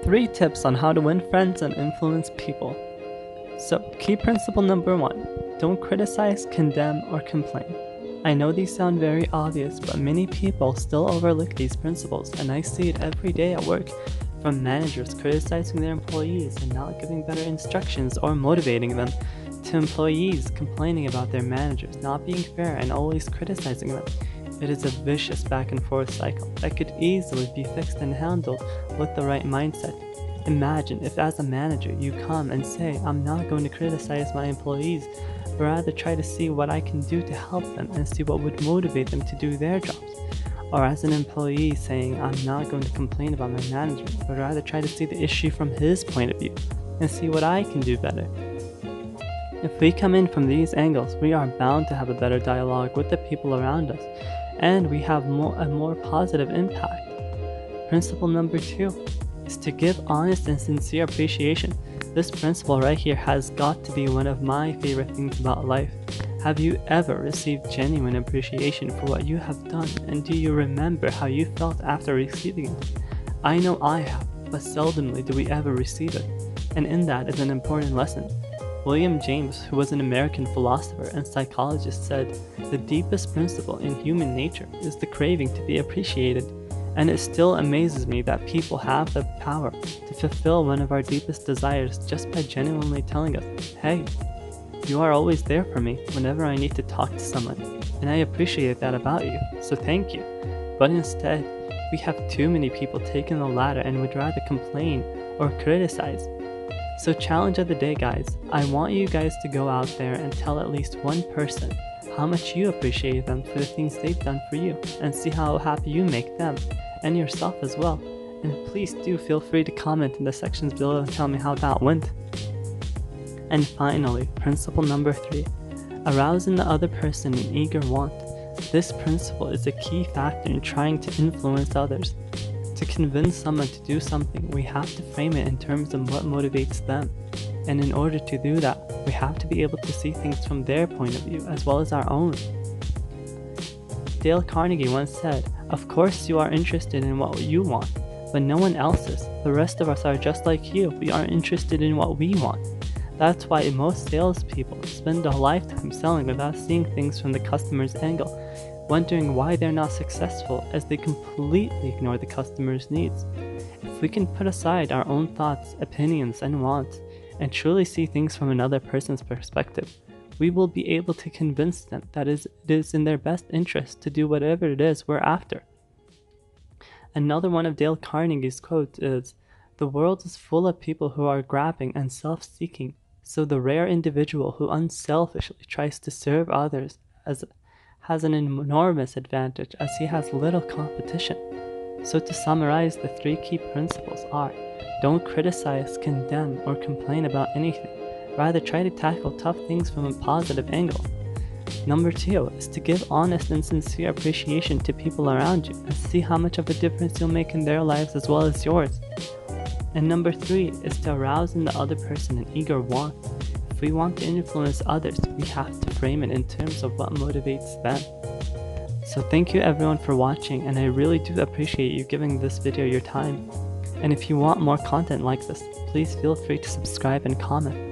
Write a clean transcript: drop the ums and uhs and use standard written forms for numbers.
3 tips on how to win friends and influence people. So, key principle number 1, don't criticize, condemn, or complain. I know these sound very obvious, but many people still overlook these principles, and I see it every day at work, from managers criticizing their employees and not giving better instructions or motivating them, to employees complaining about their managers not being fair and always criticizing them. It is a vicious back and forth cycle that could easily be fixed and handled with the right mindset. Imagine if as a manager you come and say, I'm not going to criticize my employees, but rather try to see what I can do to help them and see what would motivate them to do their jobs. Or as an employee saying, I'm not going to complain about my management, but rather try to see the issue from his point of view and see what I can do better. If we come in from these angles, we are bound to have a better dialogue with the people around us, and we have a more positive impact. Principle number 2 is to give honest and sincere appreciation. This principle right here has got to be one of my favorite things about life. Have you ever received genuine appreciation for what you have done, and do you remember how you felt after receiving it? I know I have, but seldomly do we ever receive it, and in that is an important lesson. William James, who was an American philosopher and psychologist, said, "The deepest principle in human nature is the craving to be appreciated." And it still amazes me that people have the power to fulfill one of our deepest desires just by genuinely telling us, hey, you are always there for me whenever I need to talk to someone, and I appreciate that about you, so thank you. But instead, we have too many people taking the latter and would rather complain or criticize. So challenge of the day, guys. I want you guys to go out there and tell at least one person how much you appreciate them for the things they've done for you, and see how happy you make them and yourself as well. And please do feel free to comment in the sections below and tell me how that went. And finally, principle number 3, arousing the other person an eager want. This principle is a key factor in trying to influence others. To convince someone to do something, we have to frame it in terms of what motivates them. And in order to do that, we have to be able to see things from their point of view as well as our own. Dale Carnegie once said, "Of course you are interested in what you want, but no one else is. The rest of us are just like you. We aren't interested in what we want." That's why most salespeople spend a lifetime selling without seeing things from the customer's angle, wondering why they're not successful as they completely ignore the customer's needs. If we can put aside our own thoughts, opinions, and wants, and truly see things from another person's perspective, we will be able to convince them that it is in their best interest to do whatever it is we're after. Another one of Dale Carnegie's quotes is, "The world is full of people who are grabbing and self-seeking, so the rare individual who unselfishly tries to serve others has an enormous advantage as he has little competition." So to summarize, the 3 key principles are, don't criticize, condemn, or complain about anything. Rather, try to tackle tough things from a positive angle. Number 2 is to give honest and sincere appreciation to people around you and see how much of a difference you'll make in their lives as well as yours. And number 3 is to arouse in the other person an eager want. If we want to influence others, we have to frame it in terms of what motivates them. So thank you everyone for watching, and I really do appreciate you giving this video your time. And if you want more content like this, please feel free to subscribe and comment.